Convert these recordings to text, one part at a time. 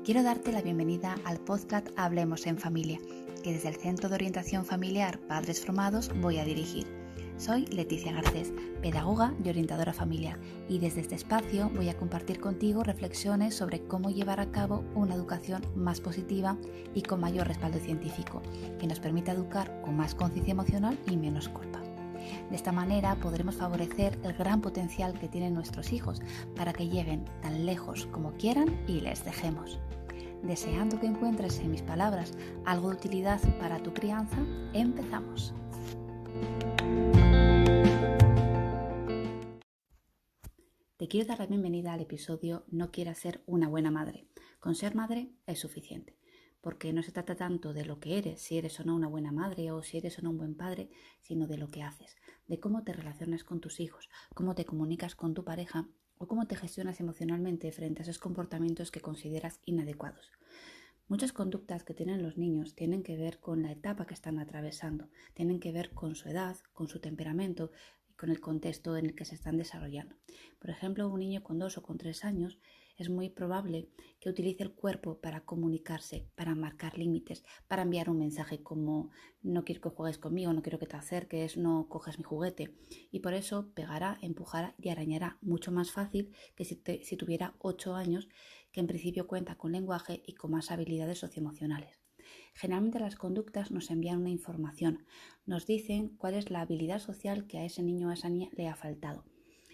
Quiero darte la bienvenida al podcast Hablemos en Familia, que desde el Centro de Orientación Familiar Padres Formados voy a dirigir. Soy Leticia Garcés, pedagoga y orientadora familiar, y desde este espacio voy a compartir contigo reflexiones sobre cómo llevar a cabo una educación más positiva y con mayor respaldo científico, que nos permita educar con más conciencia emocional y menos culpa. De esta manera podremos favorecer el gran potencial que tienen nuestros hijos para que lleguen tan lejos como quieran y les dejemos. Deseando que encuentres en mis palabras algo de utilidad para tu crianza, empezamos. Te quiero dar la bienvenida al episodio No quieras ser una buena madre. Con ser madre es suficiente, porque no se trata tanto de lo que eres, si eres o no una buena madre o si eres o no un buen padre, sino de lo que haces, de cómo te relacionas con tus hijos, cómo te comunicas con tu pareja o cómo te gestionas emocionalmente frente a esos comportamientos que consideras inadecuados. Muchas conductas que tienen los niños tienen que ver con la etapa que están atravesando, tienen que ver con su edad, con su temperamento y con el contexto en el que se están desarrollando. Por ejemplo, un niño con 2 o con 3 años es muy probable que utilice el cuerpo para comunicarse, para marcar límites, para enviar un mensaje como no quiero que juegues conmigo, no quiero que te acerques, no cojas mi juguete. Y por eso pegará, empujará y arañará mucho más fácil que si tuviera 8 años, que en principio cuenta con lenguaje y con más habilidades socioemocionales. Generalmente las conductas nos envían una información, nos dicen cuál es la habilidad social que a ese niño o a esa niña le ha faltado.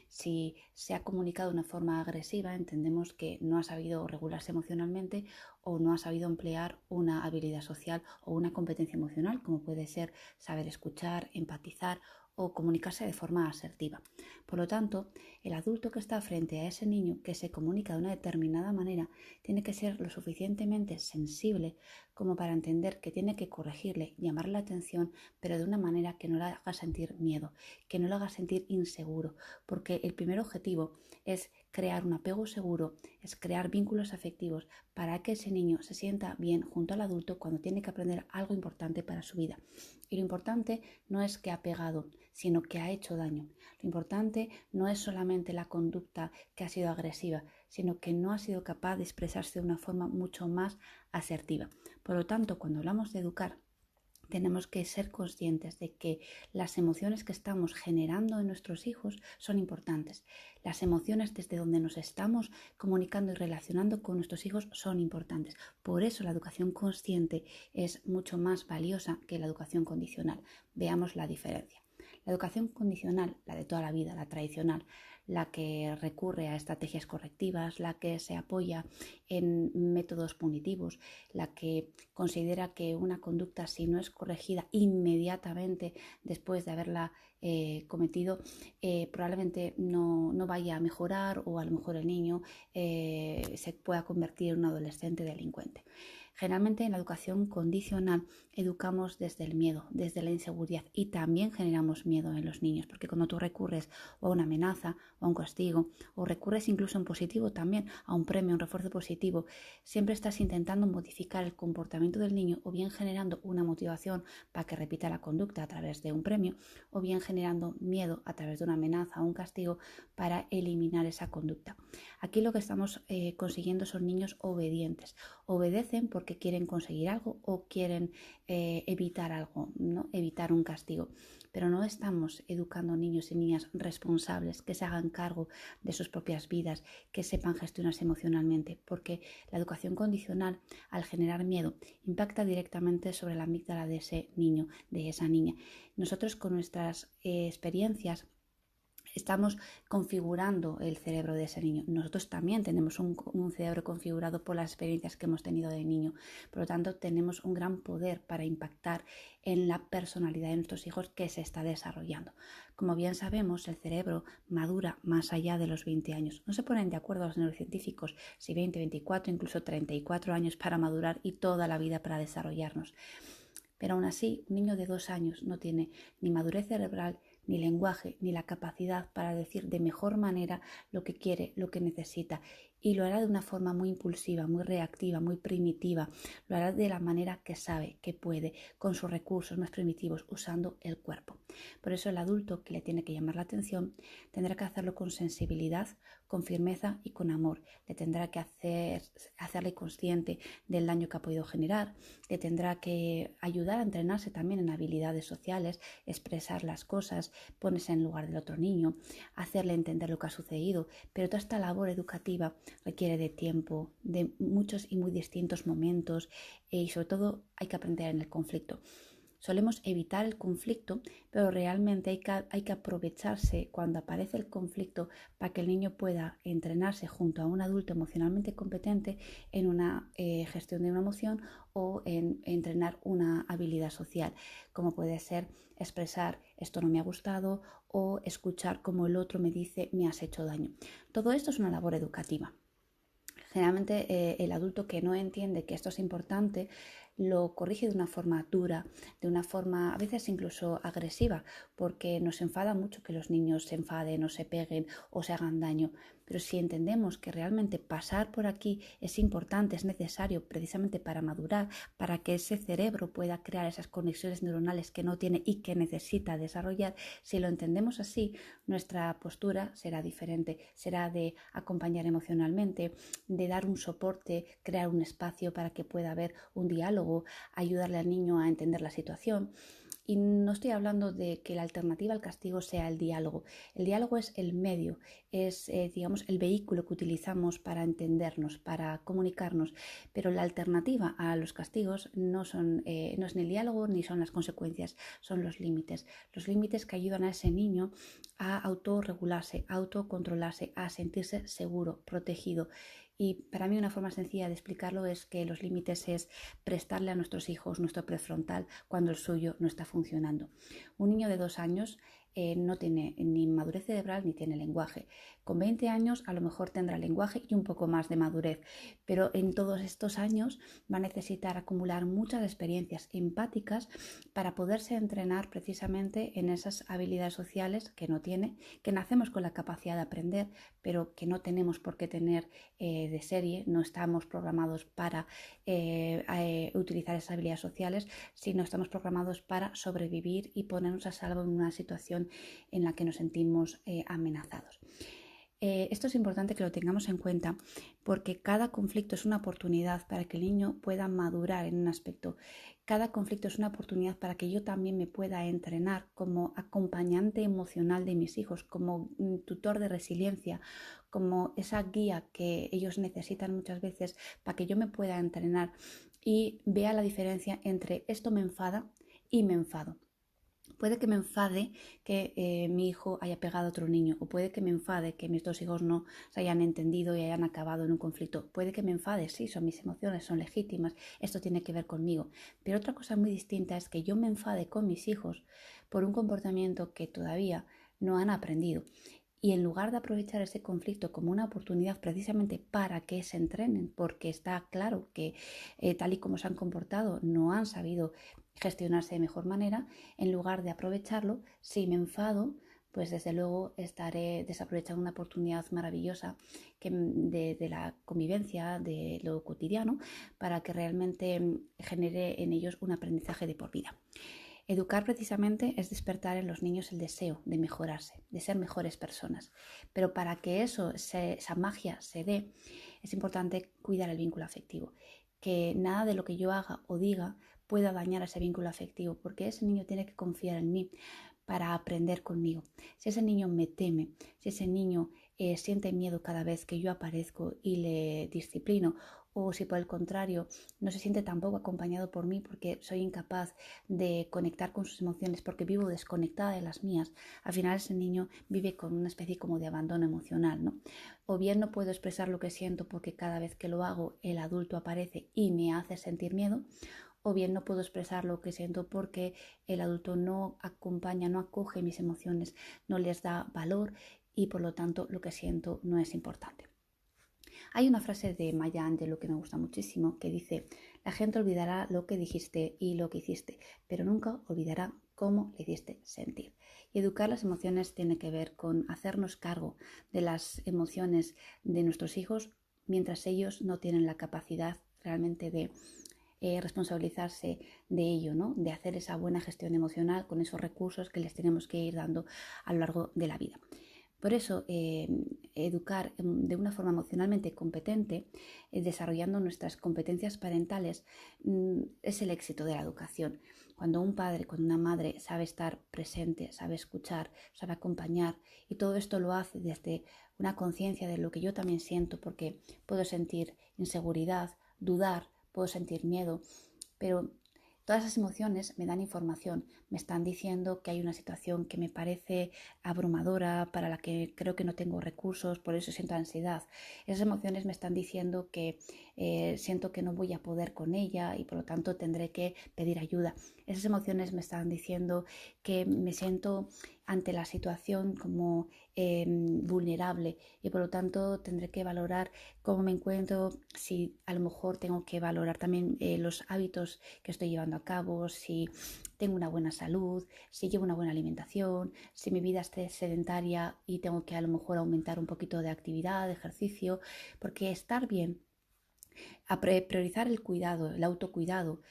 Si se ha comunicado de una forma agresiva, entendemos que no ha sabido regularse emocionalmente o no ha sabido emplear una habilidad social o una competencia emocional, como puede ser saber escuchar, empatizar o comunicarse de forma asertiva. Por lo tanto, el adulto que está frente a ese niño que se comunica de una determinada manera tiene que ser lo suficientemente sensible como para entender que tiene que corregirle, llamarle la atención, pero de una manera que no le haga sentir miedo, que no le haga sentir inseguro, porque el primer objetivo es crear un apego seguro, es crear vínculos afectivos para que ese niño se sienta bien junto al adulto cuando tiene que aprender algo importante para su vida. Y lo importante no es que ha pegado, sino que ha hecho daño. Lo importante no es solamente la conducta que ha sido agresiva, sino que no ha sido capaz de expresarse de una forma mucho más asertiva. Por lo tanto, cuando hablamos de educar, tenemos que ser conscientes de que las emociones que estamos generando en nuestros hijos son importantes. Las emociones desde donde nos estamos comunicando y relacionando con nuestros hijos son importantes. Por eso la educación consciente es mucho más valiosa que la educación condicional. Veamos la diferencia. La educación condicional, la de toda la vida, la tradicional, la que recurre a estrategias correctivas, la que se apoya en métodos punitivos, la que considera que una conducta, si no es corregida inmediatamente después de haberla cometido, probablemente no vaya a mejorar o a lo mejor el niño se pueda convertir en un adolescente delincuente. Generalmente en la educación condicional educamos desde el miedo, desde la inseguridad y también generamos miedo en los niños, porque cuando tú recurres a una amenaza o a un castigo o recurres incluso en positivo también a un premio, un refuerzo positivo, siempre estás intentando modificar el comportamiento del niño o bien generando una motivación para que repita la conducta a través de un premio o bien generando miedo a través de una amenaza o un castigo para eliminar esa conducta. Aquí lo que estamos consiguiendo son niños obedientes. Obedecen porque quieren conseguir algo o quieren evitar algo, ¿no? Evitar un castigo. Pero no estamos educando niños y niñas responsables que se hagan cargo de sus propias vidas, que sepan gestionarse emocionalmente, porque la educación condicional, al generar miedo, impacta directamente sobre la amígdala de ese niño, de esa niña. Nosotros con nuestras experiencias estamos configurando el cerebro de ese niño. Nosotros también tenemos un cerebro configurado por las experiencias que hemos tenido de niño. Por lo tanto, tenemos un gran poder para impactar en la personalidad de nuestros hijos que se está desarrollando. Como bien sabemos, el cerebro madura más allá de los 20 años. No se ponen de acuerdo los neurocientíficos si 20, 24, incluso 34 años para madurar y toda la vida para desarrollarnos. Pero aún así, un niño de 2 años no tiene ni madurez cerebral, ni lenguaje, ni la capacidad para decir de mejor manera lo que quiere, lo que necesita. y lo hará de una forma muy impulsiva, muy reactiva, muy primitiva. Lo hará de la manera que sabe, que puede, con sus recursos más primitivos, usando el cuerpo. Por eso el adulto que le tiene que llamar la atención tendrá que hacerlo con sensibilidad, con firmeza y con amor. Le tendrá que hacerle consciente del daño que ha podido generar, le tendrá que ayudar a entrenarse también en habilidades sociales, expresar las cosas, ponerse en lugar del otro niño, hacerle entender lo que ha sucedido. Pero toda esta labor educativa requiere de tiempo, de muchos y muy distintos momentos, y sobre todo hay que aprender en el conflicto. Solemos evitar el conflicto, pero realmente hay que aprovecharse cuando aparece el conflicto para que el niño pueda entrenarse junto a un adulto emocionalmente competente en una gestión de una emoción o en entrenar una habilidad social, como puede ser expresar esto no me ha gustado o escuchar como el otro me dice me has hecho daño. Todo esto es una labor educativa. Generalmente el adulto que no entiende que esto es importante lo corrige de una forma dura, de una forma a veces incluso agresiva, porque nos enfada mucho que los niños se enfaden o se peguen o se hagan daño. Pero si entendemos que realmente pasar por aquí es importante, es necesario precisamente para madurar, para que ese cerebro pueda crear esas conexiones neuronales que no tiene y que necesita desarrollar, si lo entendemos así, nuestra postura será diferente, será de acompañar emocionalmente, de dar un soporte, crear un espacio para que pueda haber un diálogo, ayudarle al niño a entender la situación. Y no estoy hablando de que la alternativa al castigo sea el diálogo. El diálogo es el medio, es digamos el vehículo que utilizamos para entendernos, para comunicarnos. Pero la alternativa a los castigos no es ni el diálogo ni son las consecuencias, son los límites. Los límites que ayudan a ese niño a autorregularse, a autocontrolarse, a sentirse seguro, protegido. Y para mí una forma sencilla de explicarlo es que los límites es prestarle a nuestros hijos nuestro prefrontal cuando el suyo no está funcionando. Un niño de 2 años no tiene ni madurez cerebral ni tiene lenguaje. Con 20 años a lo mejor tendrá lenguaje y un poco más de madurez, pero en todos estos años va a necesitar acumular muchas experiencias empáticas para poderse entrenar precisamente en esas habilidades sociales que no tiene, que nacemos con la capacidad de aprender, pero que no tenemos por qué tener de serie, no estamos programados para utilizar esas habilidades sociales, sino estamos programados para sobrevivir y ponernos a salvo en una situación en la que nos sentimos amenazados. Esto es importante que lo tengamos en cuenta porque cada conflicto es una oportunidad para que el niño pueda madurar en un aspecto. Cada conflicto es una oportunidad para que yo también me pueda entrenar como acompañante emocional de mis hijos, como tutor de resiliencia, como esa guía que ellos necesitan muchas veces para que yo me pueda entrenar y vea la diferencia entre esto me enfada y me enfado. Puede que me enfade que mi hijo haya pegado a otro niño, o puede que me enfade que mis 2 hijos no se hayan entendido y hayan acabado en un conflicto. Puede que me enfade, sí, son mis emociones, son legítimas, esto tiene que ver conmigo. Pero otra cosa muy distinta es que yo me enfade con mis hijos por un comportamiento que todavía no han aprendido. Y en lugar de aprovechar ese conflicto como una oportunidad precisamente para que se entrenen, porque está claro que tal y como se han comportado no han sabido gestionarse de mejor manera, en lugar de aprovecharlo, si me enfado, pues desde luego estaré desaprovechando una oportunidad maravillosa de la convivencia, de lo cotidiano, para que realmente genere en ellos un aprendizaje de por vida. Educar precisamente es despertar en los niños el deseo de mejorarse, de ser mejores personas. Pero para que esa magia se dé, es importante cuidar el vínculo afectivo. Que nada de lo que yo haga o diga pueda dañar ese vínculo afectivo, porque ese niño tiene que confiar en mí para aprender conmigo. Si ese niño me teme, si ese niño siente miedo cada vez que yo aparezco y le disciplino, o si por el contrario no se siente tampoco acompañado por mí porque soy incapaz de conectar con sus emociones porque vivo desconectada de las mías, al final ese niño vive con una especie como de abandono emocional, ¿no? O bien no puedo expresar lo que siento porque cada vez que lo hago el adulto aparece y me hace sentir miedo, o bien no puedo expresar lo que siento porque el adulto no acompaña, no acoge mis emociones, no les da valor y por lo tanto lo que siento no es importante. Hay una frase de Maya Angelou que me gusta muchísimo que dice: la gente olvidará lo que dijiste y lo que hiciste, pero nunca olvidará cómo le hiciste sentir. Y educar las emociones tiene que ver con hacernos cargo de las emociones de nuestros hijos mientras ellos no tienen la capacidad realmente de responsabilizarse de ello, ¿no? De hacer esa buena gestión emocional con esos recursos que les tenemos que ir dando a lo largo de la vida. Por eso, educar de una forma emocionalmente competente, desarrollando nuestras competencias parentales, es el éxito de la educación. Cuando un padre, cuando una madre sabe estar presente, sabe escuchar, sabe acompañar, y todo esto lo hace desde una conciencia de lo que yo también siento, porque puedo sentir inseguridad, dudar, puedo sentir miedo, pero todas esas emociones me dan información, me están diciendo que hay una situación que me parece abrumadora, para la que creo que no tengo recursos, por eso siento ansiedad. Esas emociones me están diciendo que siento que no voy a poder con ella y por lo tanto tendré que pedir ayuda. Esas emociones me están diciendo que me siento ante la situación como vulnerable y por lo tanto tendré que valorar cómo me encuentro, si a lo mejor tengo que valorar también los hábitos que estoy llevando a cabo, si tengo una buena salud, si llevo una buena alimentación, si mi vida esté sedentaria y tengo que a lo mejor aumentar un poquito de actividad, de ejercicio, porque estar bien, priorizar el cuidado, el autocuidado,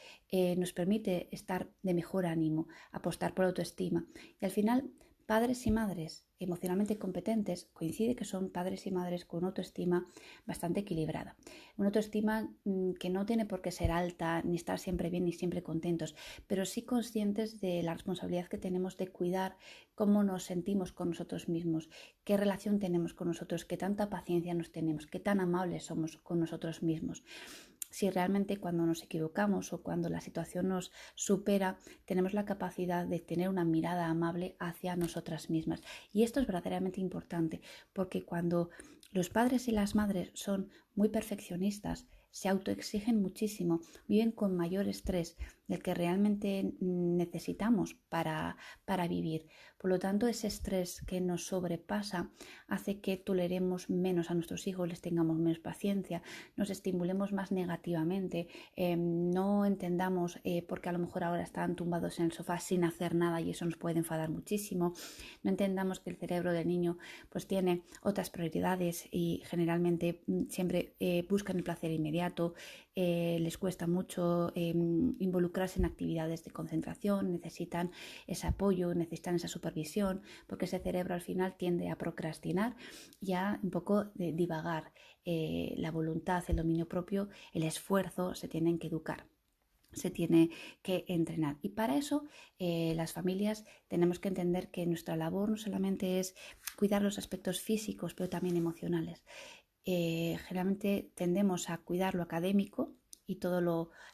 nos permite estar de mejor ánimo, apostar por autoestima y al final padres y madres emocionalmente competentes coincide que son padres y madres con una autoestima bastante equilibrada. Una autoestima que no tiene por qué ser alta, ni estar siempre bien, ni siempre contentos, pero sí conscientes de la responsabilidad que tenemos de cuidar cómo nos sentimos con nosotros mismos, qué relación tenemos con nosotros, qué tanta paciencia nos tenemos, qué tan amables somos con nosotros mismos. Si realmente cuando nos equivocamos o cuando la situación nos supera, tenemos la capacidad de tener una mirada amable hacia nosotras mismas. Y esto es verdaderamente importante porque cuando los padres y las madres son muy perfeccionistas, se autoexigen muchísimo, viven con mayor estrés del que realmente necesitamos para vivir. Por lo tanto, ese estrés que nos sobrepasa hace que toleremos menos a nuestros hijos, les tengamos menos paciencia, nos estimulemos más negativamente, no entendamos por qué a lo mejor ahora están tumbados en el sofá sin hacer nada y eso nos puede enfadar muchísimo, no entendamos que el cerebro del niño pues tiene otras prioridades y generalmente siempre buscan el placer inmediato, les cuesta mucho involucrarse en actividades de concentración, necesitan ese apoyo, necesitan esa supervisión, porque ese cerebro al final tiende a procrastinar y a un poco de divagar. La voluntad, el dominio propio, el esfuerzo se tienen que educar, se tiene que entrenar. Y para eso las familias tenemos que entender que nuestra labor no solamente es cuidar los aspectos físicos, pero también emocionales. Generalmente tendemos a cuidar lo académico y todas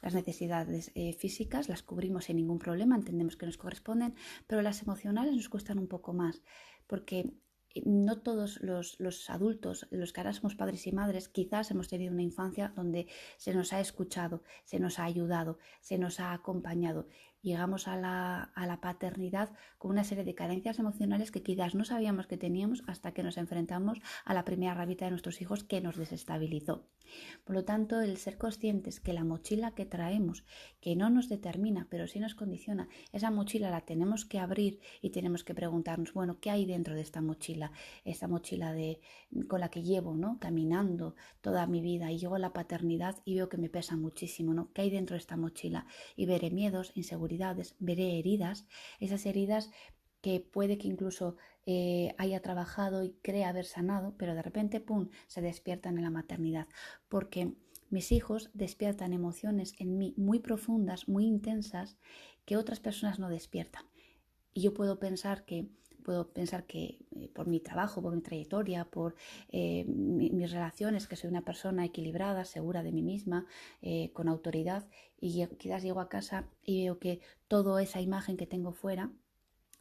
las necesidades físicas las cubrimos sin ningún problema, entendemos que nos corresponden, pero las emocionales nos cuestan un poco más, porque no todos los adultos, los que ahora somos padres y madres, quizás hemos tenido una infancia donde se nos ha escuchado, se nos ha ayudado, se nos ha acompañado. Llegamos a la paternidad con una serie de carencias emocionales que quizás no sabíamos que teníamos hasta que nos enfrentamos a la primera rabita de nuestros hijos que nos desestabilizó. Por lo tanto, el ser conscientes que la mochila que traemos, que no nos determina, pero sí nos condiciona, esa mochila la tenemos que abrir y tenemos que preguntarnos, bueno, ¿qué hay dentro de esta mochila? Esta mochila con la que llevo, ¿no? Caminando toda mi vida y llego a la paternidad y veo que me pesa muchísimo, ¿no? ¿Qué hay dentro de esta mochila? Y veré miedos, inseguridades, veré heridas, esas heridas que puede que incluso haya trabajado y crea haber sanado, pero de repente, ¡pum!, se despiertan en la maternidad, porque mis hijos despiertan emociones en mí muy profundas, muy intensas, que otras personas no despiertan. Y yo puedo pensar que por mi trabajo, por mi trayectoria, por mis relaciones, que soy una persona equilibrada, segura de mí misma, con autoridad, y quizás llego a casa y veo que toda esa imagen que tengo fuera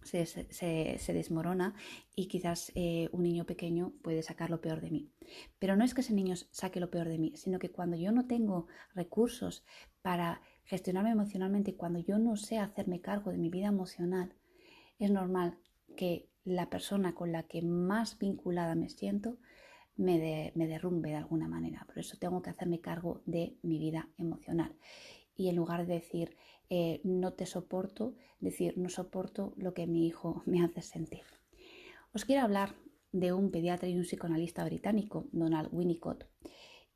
se desmorona y quizás un niño pequeño puede sacar lo peor de mí. Pero no es que ese niño saque lo peor de mí, sino que cuando yo no tengo recursos para gestionarme emocionalmente, cuando yo no sé hacerme cargo de mi vida emocional, es normal que la persona con la que más vinculada me siento me derrumbe de alguna manera. Por eso tengo que hacerme cargo de mi vida emocional. Y en lugar de decir no te soporto, decir no soporto lo que mi hijo me hace sentir. Os quiero hablar de un pediatra y un psicoanalista británico, Donald Winnicott,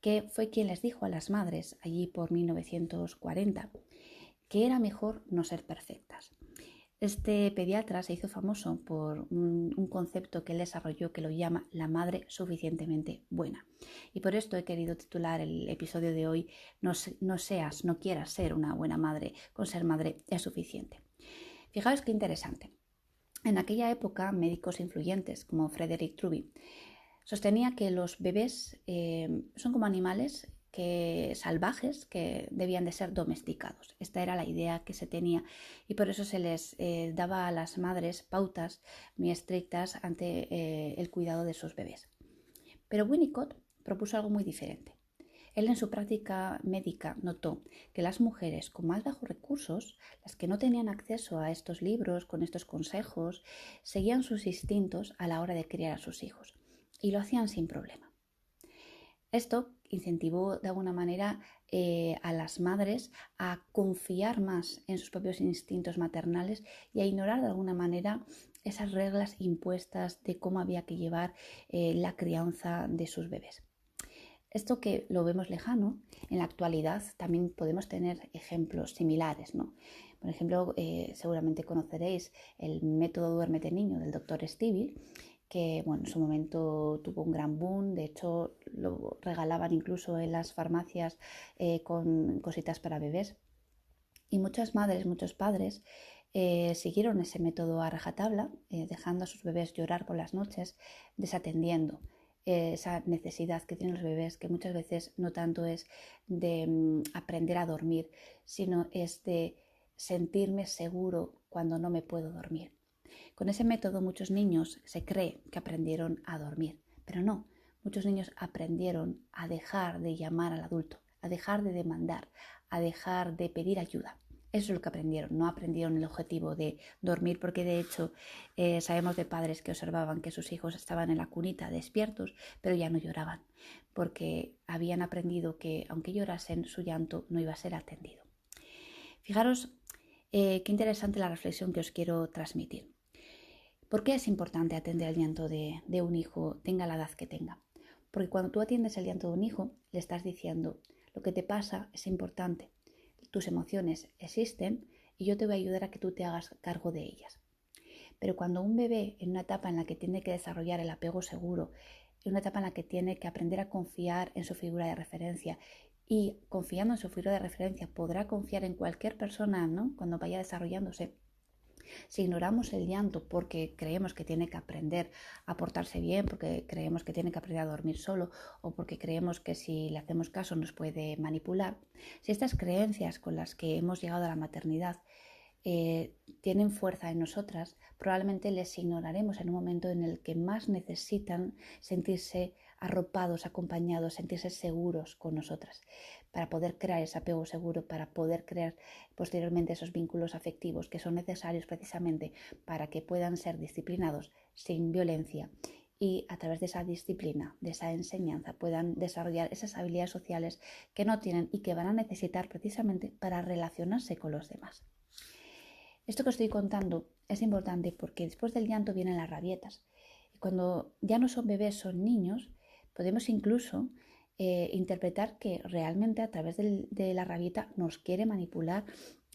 que fue quien les dijo a las madres allí por 1940 que era mejor no ser perfectas. Este pediatra se hizo famoso por un concepto que él desarrolló que lo llama la madre suficientemente buena. Y por esto he querido titular el episodio de hoy no quieras ser una buena madre, con ser madre es suficiente. Fijaos qué interesante. En aquella época, médicos influyentes como Frederick Truby sostenía que los bebés son como animales salvajes que debían de ser domesticados. Esta era la idea que se tenía y por eso se les daba a las madres pautas muy estrictas ante el cuidado de sus bebés. Pero Winnicott propuso algo muy diferente. Él en su práctica médica notó que las mujeres con más bajos recursos, las que no tenían acceso a estos libros, con estos consejos, seguían sus instintos a la hora de criar a sus hijos y lo hacían sin problema. Esto incentivó de alguna manera a las madres a confiar más en sus propios instintos maternales y a ignorar de alguna manera esas reglas impuestas de cómo había que llevar la crianza de sus bebés. Esto que lo vemos lejano, en la actualidad también podemos tener ejemplos similares, ¿no? Por ejemplo, seguramente conoceréis el método Duérmete Niño del Dr. Stevie, que en su momento tuvo un gran boom. De hecho lo regalaban incluso en las farmacias con cositas para bebés. Y muchas madres, muchos padres siguieron ese método a rajatabla, dejando a sus bebés llorar por las noches, desatendiendo esa necesidad que tienen los bebés, que muchas veces no tanto es de aprender a dormir, sino es de sentirme seguro cuando no me puedo dormir. Con ese método muchos niños se cree que aprendieron a dormir, pero no, muchos niños aprendieron a dejar de llamar al adulto, a dejar de demandar, a dejar de pedir ayuda. Eso es lo que aprendieron, no aprendieron el objetivo de dormir, porque de hecho sabemos de padres que observaban que sus hijos estaban en la cunita despiertos, pero ya no lloraban, porque habían aprendido que aunque llorasen, su llanto no iba a ser atendido. Fijaros qué interesante la reflexión que os quiero transmitir. ¿Por qué es importante atender el llanto de un hijo, tenga la edad que tenga? Porque cuando tú atiendes el llanto de un hijo, le estás diciendo, lo que te pasa es importante, tus emociones existen y yo te voy a ayudar a que tú te hagas cargo de ellas. Pero cuando un bebé, en una etapa en la que tiene que desarrollar el apego seguro, en una etapa en la que tiene que aprender a confiar en su figura de referencia, y confiando en su figura de referencia podrá confiar en cualquier persona, ¿no?, cuando vaya desarrollándose. Si ignoramos el llanto porque creemos que tiene que aprender a portarse bien, porque creemos que tiene que aprender a dormir solo o porque creemos que si le hacemos caso nos puede manipular, si estas creencias con las que hemos llegado a la maternidad tienen fuerza en nosotras, probablemente les ignoraremos en un momento en el que más necesitan sentirse arropados, acompañados, sentirse seguros con nosotras, para poder crear ese apego seguro, para poder crear posteriormente esos vínculos afectivos que son necesarios precisamente para que puedan ser disciplinados sin violencia y a través de esa disciplina, de esa enseñanza, puedan desarrollar esas habilidades sociales que no tienen y que van a necesitar precisamente para relacionarse con los demás. Esto que os estoy contando es importante porque después del llanto vienen las rabietas. Y cuando ya no son bebés, son niños, podemos incluso interpretar que realmente a través de la rabieta nos quiere manipular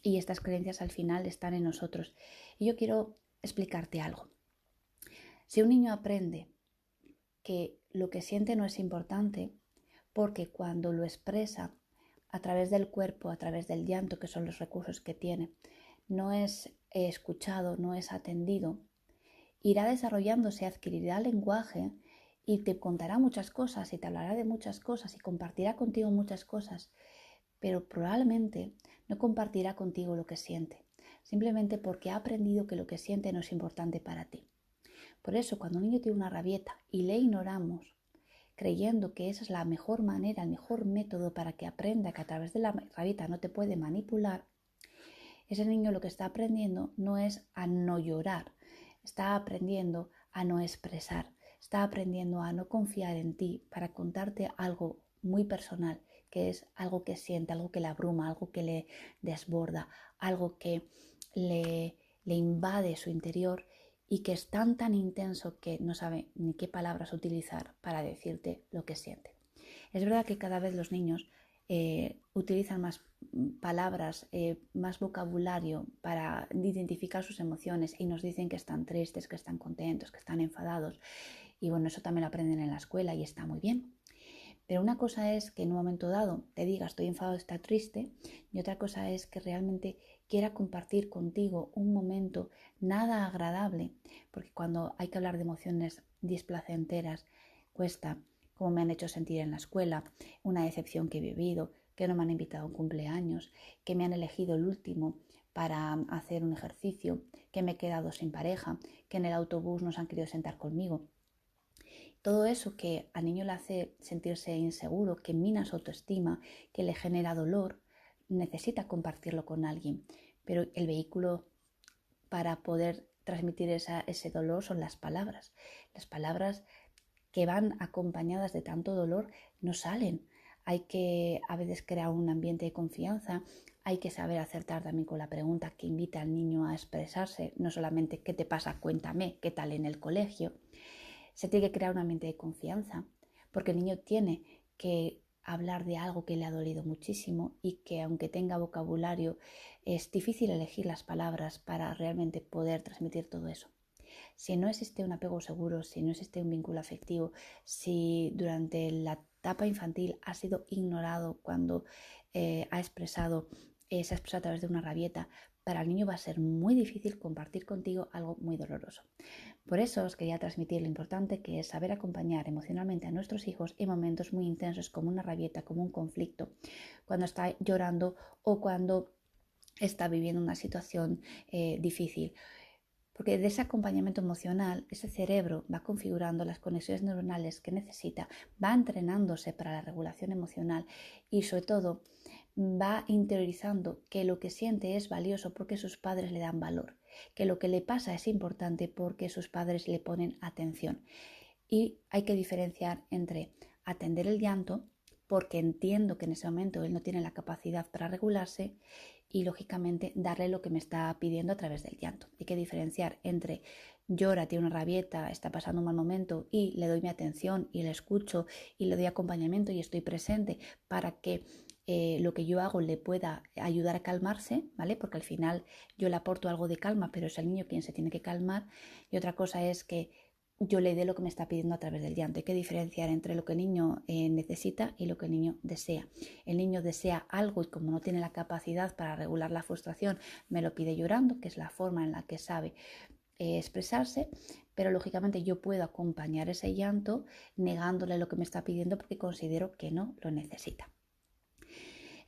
y estas creencias al final están en nosotros. Y yo quiero explicarte algo. Si un niño aprende que lo que siente no es importante, porque cuando lo expresa a través del cuerpo, a través del llanto, que son los recursos que tiene, no es escuchado, no es atendido, irá desarrollándose, adquirirá lenguaje y te contará muchas cosas y te hablará de muchas cosas y compartirá contigo muchas cosas, pero probablemente no compartirá contigo lo que siente, simplemente porque ha aprendido que lo que siente no es importante para ti. Por eso, cuando un niño tiene una rabieta y le ignoramos, creyendo que esa es la mejor manera, el mejor método para que aprenda que a través de la rabieta no te puede manipular, ese niño lo que está aprendiendo no es a no llorar, está aprendiendo a no expresar, está aprendiendo a no confiar en ti para contarte algo muy personal, que es algo que siente, algo que le abruma, algo que le desborda, algo que le invade su interior y que es tan intenso que no sabe ni qué palabras utilizar para decirte lo que siente. Es verdad que cada vez los niños utilizan más palabras, más vocabulario para identificar sus emociones y nos dicen que están tristes, que están contentos, que están enfadados. Y bueno, eso también lo aprenden en la escuela y está muy bien. Pero una cosa es que en un momento dado te diga estoy enfadado, está triste, y otra cosa es que realmente quiera compartir contigo un momento nada agradable, porque cuando hay que hablar de emociones displacenteras cuesta, como me han hecho sentir en la escuela, una decepción que he vivido, que no me han invitado a un cumpleaños, que me han elegido el último para hacer un ejercicio, que me he quedado sin pareja, que en el autobús no se han querido sentar conmigo. Todo eso que al niño le hace sentirse inseguro, que mina su autoestima, que le genera dolor, necesita compartirlo con alguien. Pero el vehículo para poder transmitir ese dolor son las palabras. Las palabras que van acompañadas de tanto dolor no salen. Hay que a veces crear un ambiente de confianza, hay que saber acertar también con la pregunta que invita al niño a expresarse, no solamente ¿qué te pasa? Cuéntame, ¿qué tal en el colegio? Se tiene que crear un ambiente de confianza, porque el niño tiene que hablar de algo que le ha dolido muchísimo y que aunque tenga vocabulario es difícil elegir las palabras para realmente poder transmitir todo eso. Si no existe un apego seguro, si no existe un vínculo afectivo, si durante la etapa infantil ha sido ignorado cuando se ha expresado a través de una rabieta, para el niño va a ser muy difícil compartir contigo algo muy doloroso. Por eso os quería transmitir lo importante que es saber acompañar emocionalmente a nuestros hijos en momentos muy intensos como una rabieta, como un conflicto, cuando está llorando o cuando está viviendo una situación difícil. Porque de ese acompañamiento emocional, ese cerebro va configurando las conexiones neuronales que necesita, va entrenándose para la regulación emocional y sobre todo va interiorizando que lo que siente es valioso porque sus padres le dan valor, que lo que le pasa es importante porque sus padres le ponen atención. Y hay que diferenciar entre atender el llanto, porque entiendo que en ese momento él no tiene la capacidad para regularse, y lógicamente darle lo que me está pidiendo a través del llanto. Hay que diferenciar entre llora, tiene una rabieta, está pasando un mal momento y le doy mi atención y le escucho y le doy acompañamiento y estoy presente para que lo que yo hago le pueda ayudar a calmarse, ¿vale? Porque al final yo le aporto algo de calma, pero es el niño quien se tiene que calmar. Y otra cosa es que yo le dé lo que me está pidiendo a través del llanto. Hay que diferenciar entre lo que el niño necesita y lo que el niño desea. El niño desea algo y como no tiene la capacidad para regular la frustración, me lo pide llorando, que es la forma en la que sabe expresarse, pero lógicamente yo puedo acompañar ese llanto negándole lo que me está pidiendo porque considero que no lo necesita.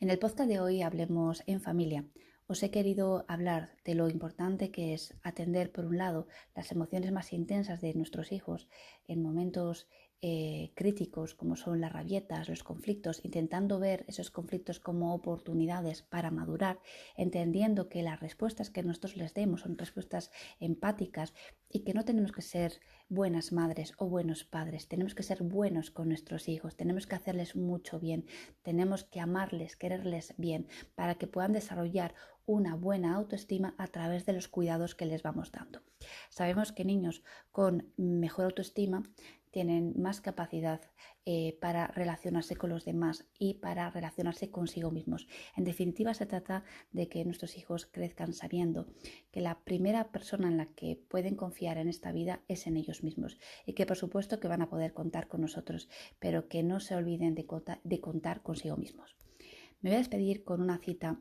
En el podcast de hoy hablemos en familia. Os he querido hablar de lo importante que es atender, por un lado, las emociones más intensas de nuestros hijos en momentos críticos como son las rabietas, los conflictos, intentando ver esos conflictos como oportunidades para madurar, entendiendo que las respuestas que nosotros les demos son respuestas empáticas y que no tenemos que ser buenas madres o buenos padres, tenemos que ser buenos con nuestros hijos, tenemos que hacerles mucho bien, tenemos que amarles, quererles bien para que puedan desarrollar una buena autoestima a través de los cuidados que les vamos dando. Sabemos que niños con mejor autoestima tienen más capacidad para relacionarse con los demás y para relacionarse consigo mismos. En definitiva, se trata de que nuestros hijos crezcan sabiendo que la primera persona en la que pueden confiar en esta vida es en ellos mismos y que por supuesto que van a poder contar con nosotros, pero que no se olviden de contar consigo mismos. Me voy a despedir con una cita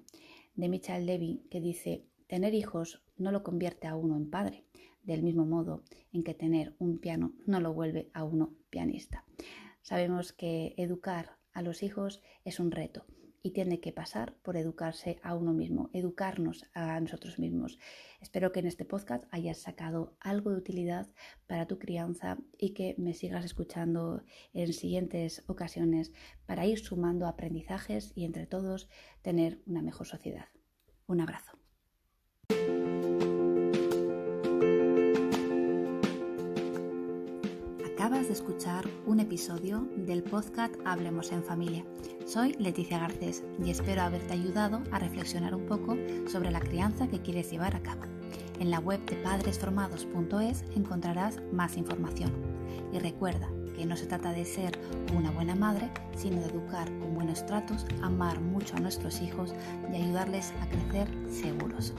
de Michael Levy que dice: tener hijos no lo convierte a uno en padre, del mismo modo en que tener un piano no lo vuelve a uno pianista. Sabemos que educar a los hijos es un reto y tiene que pasar por educarse a uno mismo, educarnos a nosotros mismos. Espero que en este podcast hayas sacado algo de utilidad para tu crianza y que me sigas escuchando en siguientes ocasiones para ir sumando aprendizajes y entre todos tener una mejor sociedad. Un abrazo. Acabas de escuchar un episodio del podcast Hablemos en Familia. Soy Leticia Garcés y espero haberte ayudado a reflexionar un poco sobre la crianza que quieres llevar a cabo. En la web de padresformados.es encontrarás más información. Y recuerda, que no se trata de ser una buena madre, sino de educar con buenos tratos, amar mucho a nuestros hijos y ayudarles a crecer seguros.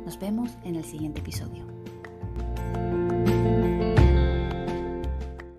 Nos vemos en el siguiente episodio.